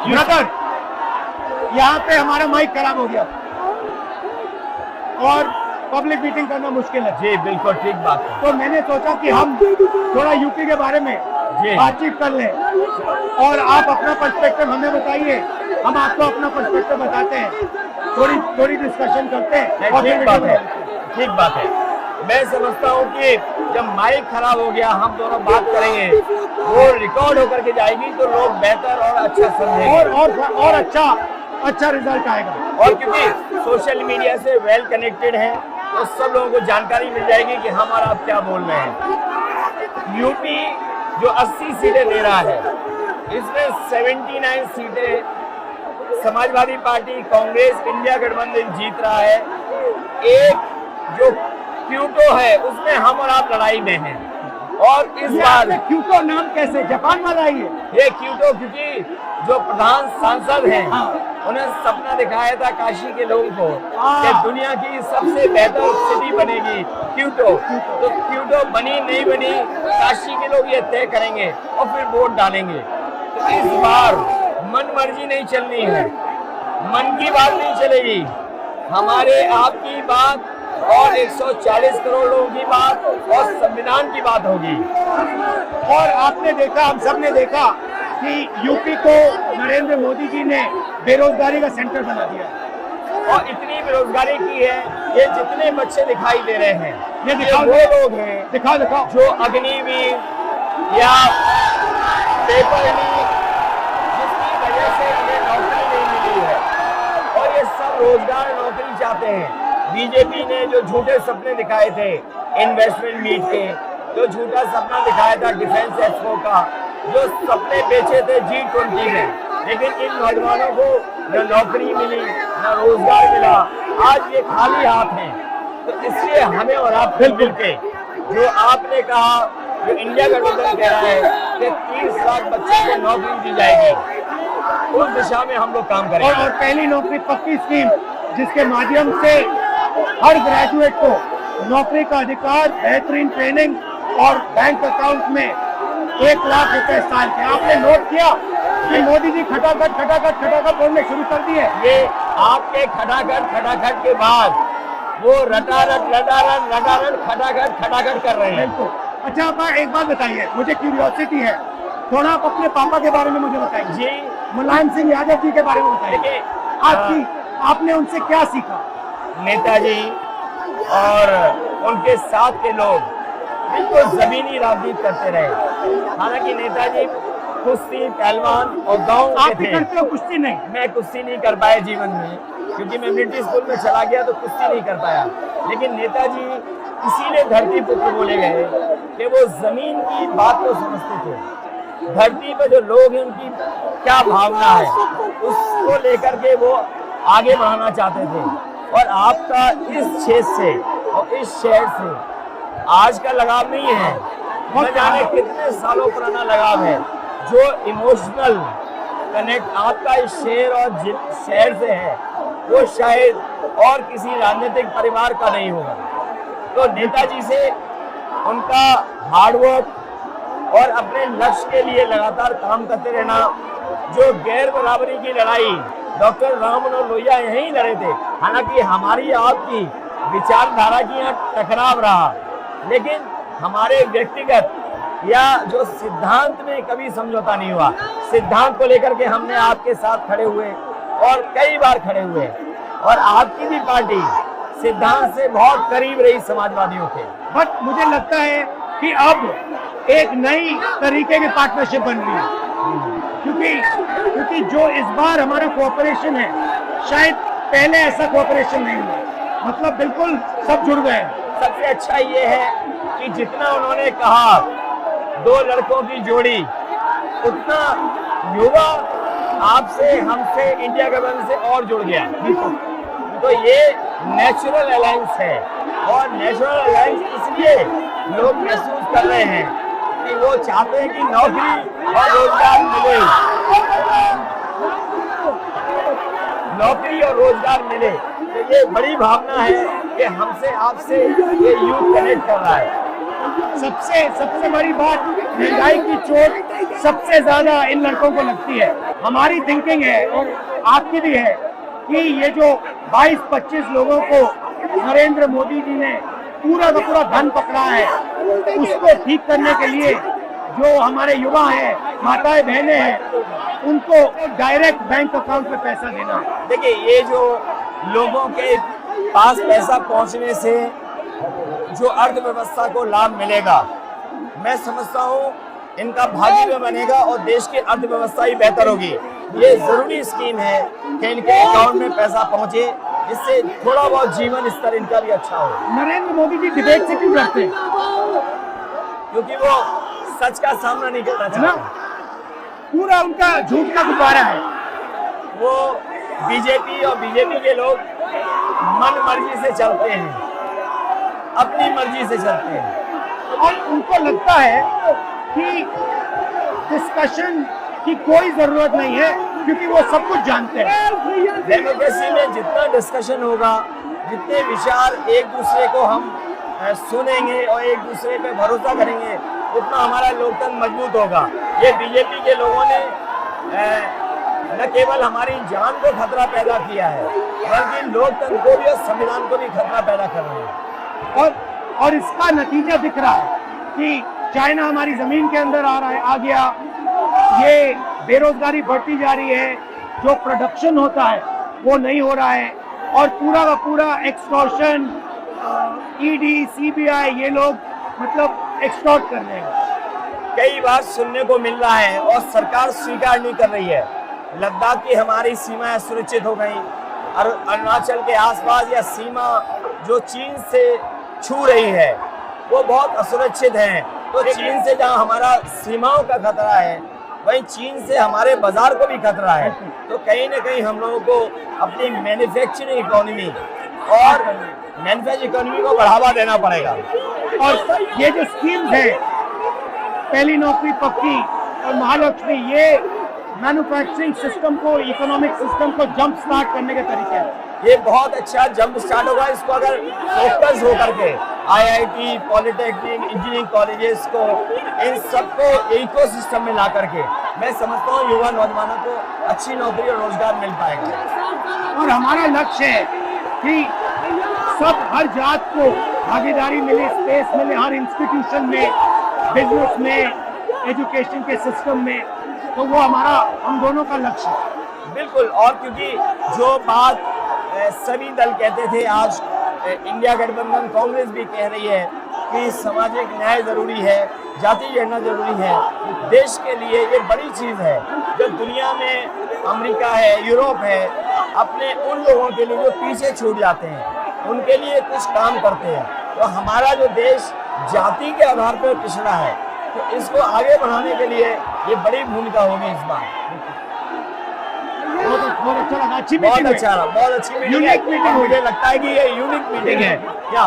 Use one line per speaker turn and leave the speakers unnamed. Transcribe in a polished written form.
Brother, यहाँ पे हमारा माइक खराब हो गया और पब्लिक मीटिंग करना मुश्किल है।
जी बिल्कुल ठीक बात है।
तो मैंने सोचा कि हम थोड़ा यूपी के बारे में बातचीत कर लें और आप अपना पर्सपेक्टिव हमें बताइए, हम आपको अपना पर्सपेक्टिव बताते हैं, थोड़ी डिस्कशन करते हैं। और
ठीक बात है, ठीक बात है। मैं समझता हूँ कि जब माइक खराब हो गया, हम दोनों बात करेंगे, वो रिकॉर्ड होकर के जाएगी तो लोग बेहतर और अच्छा समझेंगे
और अच्छा रिजल्ट आएगा।
और क्योंकि सोशल मीडिया से वेल कनेक्टेड है तो सब लोगों को जानकारी मिल जाएगी कि हम और आप क्या बोल रहे हैं। यूपी जो 80 सीटें ले रहा है, इसमें 79 सीटें समाजवादी पार्टी, कांग्रेस, इंडिया गठबंधन जीत रहा है। एक जो क्यूटो है उसमें हम और आप लड़ाई में हैं। और इस बार
क्यूटो नाम कैसे जापान वाला ही है?
ये क्यूटो क्योंकि जो प्रधान सांसद हैं, उन्हें सपना दिखाया था काशी के लोगों को कि दुनिया की सबसे बेहतर सिटी बनेगी क्यूटो। तो क्यूटो बनी नहीं बनी, काशी के लोग ये तय करेंगे और फिर वोट डालेंगे। तो इस बार मन मर्जी नहीं चलनी है, मन की बात नहीं चलेगी, हमारे आपकी बात और 140 करोड़ लोगों की बात और संविधान की बात होगी।
और आपने देखा, हम सब ने देखा कि यूपी को नरेंद्र मोदी जी ने बेरोजगारी का सेंटर बना दिया
और इतनी बेरोजगारी की है, ये जितने बच्चे दिखाई दे रहे हैं,
ये दिखाओ,
वो लोग हैं,
दिखाओ
जो अग्निवीर या पेपर लीक, जिसकी वजह से उन्हें नौकरी नहीं मिली है और ये सब रोजगार नौकरी चाहते हैं। बीजेपी ने जो झूठे सपने दिखाए थे इन्वेस्टमेंट मीट के, जो झूठा सपना दिखाया था डिफेंस एक्सपो का, जो सपने बेचे थे G20 में, लेकिन इन नौजवानों को न नौकरी मिली न रोजगार मिला, आज ये खाली हाथ हैं। तो इसलिए हमें और आप मिलजुल के, जो आपने कहा, जो इंडिया गठबंधन कह रहा है कि 30 लाख बच्चों को नौकरी दी जाएगी, उस दिशा में हम लोग काम करेंगे।
और पहली नौकरी पक्की स्कीम, जिसके माध्यम से हर ग्रेजुएट को नौकरी का अधिकार, बेहतरीन ट्रेनिंग और बैंक अकाउंट में 1 लाख रुपए साल के। आपने नोट किया कि मोदी जी खटाखट बोलने शुरू कर दिए।
ये आपके खटाखट के बाद वो रटारट खटाखट कर रहे हैं।
अच्छा, आप एक बात बताइए, मुझे क्यूरियोसिटी है, थोड़ा आप अपने पापा के बारे में मुझे बताइए
जी।
मुलायम सिंह यादव जी के बारे में बताइए। आपने उनसे क्या सीखा?
नेताजी और उनके साथ के लोग बिल्कुल जमीनी राजनीति करते रहे। हालांकि नेताजी कुश्ती, पहलवान और गांव के थे।
करते हो कुश्ती? नहीं,
मैं कुश्ती नहीं कर पाया जीवन में, क्योंकि मैं मिलिट्री स्कूल में चला गया तो कुश्ती नहीं कर पाया। लेकिन नेताजी इसीलिए धरती पुत्र बोले गए कि वो जमीन की बात को समझते थे। धरती पर जो लोग हैं उनकी क्या भावना है, उसको लेकर के वो आगे बढ़ाना चाहते थे। और आपका इस क्षेत्र से और इस शहर से आज का लगाव नहीं है, न जाने कितने सालों पुराना लगाव है। जो इमोशनल कनेक्ट आपका इस शहर और शहर से है, वो शायद और किसी राजनीतिक परिवार का नहीं होगा। तो नेताजी से उनका हार्डवर्क और अपने लक्ष्य के लिए लगातार काम करते रहना, जो गैर बराबरी की लड़ाई डॉक्टर राम मनोहर लोहिया यहीं लड़े थे। हालांकि हमारी आपकी विचारधारा की यहाँ टकराव रहा, लेकिन हमारे व्यक्तिगत या जो सिद्धांत में कभी समझौता नहीं हुआ। सिद्धांत को लेकर के हमने आपके साथ खड़े हुए और कई बार खड़े हुए, और आपकी भी पार्टी सिद्धांत से बहुत करीब रही समाजवादियों के।
बट मुझे लगता है कि अब एक नई तरीके की पार्टनरशिप बन रही है, क्योंकि जो इस बार हमारा कोऑपरेशन है, शायद पहले ऐसा कोऑपरेशन नहीं हुआ। मतलब बिल्कुल सब जुड़ गए।
सबसे अच्छा ये है कि जितना उन्होंने कहा 2 लड़कों की जोड़ी, उतना युवा आपसे, हमसे, इंडिया गठबंधन से और जुड़ गया। तो ये नेचुरल अलायंस है, और नेचुरल अलायंस इसलिए लोग महसूस कर रहे हैं कि वो चाहते हैं कि नौकरी और रोजगार मिले, नौकरी और रोजगार मिले। तो ये बड़ी भावना है कि हमसे आपसे ये यूथ कनेक्ट कर रहा है।
सबसे बड़ी बात, महंगाई की चोट सबसे ज्यादा इन लड़कों को लगती है। हमारी थिंकिंग है और आपकी भी है कि ये जो 22-25 लोगों को नरेंद्र मोदी जी ने पूरा का पूरा धन पकड़ा है, उसको ठीक करने के लिए जो हमारे युवा हैं, माताएं बहनें हैं, उनको डायरेक्ट बैंक अकाउंट में पैसा देना है।
देखिए, ये जो लोगों के पास पैसा पहुंचने से जो अर्थव्यवस्था को लाभ मिलेगा, मैं समझता हूँ इनका भाग्य भी बनेगा और देश की अर्थव्यवस्था ही बेहतर होगी। ये जरूरी स्कीम है कि इनके अकाउंट में पैसा पहुंचे, जिससे थोड़ा बहुत जीवन स्तर इनका भी अच्छा हो।
नरेंद्र मोदी जी डिबेट से क्यों डरते हैं?
क्योंकि वो सच का सामना नहीं करना चाहते,
पूरा उनका झूठ का गुब्बारा है।
वो बीजेपी और बीजेपी के लोग मन मर्जी से चलते हैं, अपनी मर्जी से चलते हैं
और उनको लगता है कि डिस्कशन की कोई जरूरत नहीं है, क्योंकि वो सब कुछ जानते हैं।
डेमोक्रेसी में जितना डिस्कशन होगा, जितने विचार एक दूसरे को हम सुनेंगे और एक दूसरे पे भरोसा करेंगे, उतना हमारा लोकतंत्र मजबूत होगा। ये बीजेपी के लोगों ने न केवल हमारी जान को खतरा पैदा किया है, बल्कि लोकतंत्र को भी और संविधान को भी खतरा पैदा कर रहे हैं।
और इसका नतीजा दिख रहा है कि चाइना हमारी जमीन के अंदर आ गया, ये बेरोजगारी बढ़ती जा रही है, जो प्रोडक्शन होता है वो नहीं हो रहा है, और पूरा का पूरा एक्सटॉर्शन, ईडी, सीबीआई, ये लोग मतलब एक्सटॉर्ट कर रहे हैं।
कई बार सुनने को मिल रहा है और सरकार स्वीकार नहीं कर रही है, लद्दाख की हमारी सीमाएं सुरक्षित हो गई, और अरुणाचल के आसपास या सीमा जो चीन से छू रही है वो बहुत असुरक्षित है। तो चीन से जहां हमारा सीमाओं का खतरा है, वहीं चीन से हमारे बाजार को भी खतरा है। तो कहीं ना कहीं हम लोगों को अपनी मैन्युफैक्चरिंग इकोनॉमी और मैन्युफैक्चरिंग इकोनॉमी को बढ़ावा देना पड़ेगा।
और ये जो स्कीम्स है, पहली नौकरी पक्की और महालक्ष्मी, ये मैन्युफैक्चरिंग सिस्टम को, इकोनॉमिक सिस्टम को जंप स्टार्ट करने के तरीके हैं।
ये बहुत अच्छा जंप स्टार्ट होगा। इसको अगर फोकस होकर के आईआईटी, पॉलिटेक्निक, इंजीनियरिंग कॉलेजेस को, इन सबको इकोसिस्टम में ला करके, मैं समझता हूँ युवा नौजवानों को अच्छी नौकरी और रोजगार मिल पाएगा।
और हमारा लक्ष्य है कि सब, हर जात को भागीदारी मिले, स्पेस मिले, हर इंस्टीट्यूशन में, बिजनेस में, एजुकेशन के सिस्टम में। तो वो हमारा, हम दोनों का लक्ष्य है।
बिल्कुल। और क्योंकि जो बात सभी दल कहते थे, आज इंडिया गठबंधन कांग्रेस भी कह रही है कि सामाजिक न्याय जरूरी है, जाति गणना जरूरी है। देश के लिए ये बड़ी चीज है। जो दुनिया में अमेरिका है, यूरोप है, अपने उन लोगों के लिए जो पीछे छूट जाते हैं, उनके लिए कुछ काम करते हैं। तो हमारा जो देश जाति के आधार पर पिछड़ा है, तो इसको आगे बढ़ाने के लिए ये बड़ी भूमिका होगी इस बार।
बहुत अच्छा लगा, अच्छी
बहुत
मीटिंग,
अच्छा रहा, बहुत अच्छी मीटिंग है। मुझे लगता है कि ये यूनिक मीटिंग है क्या?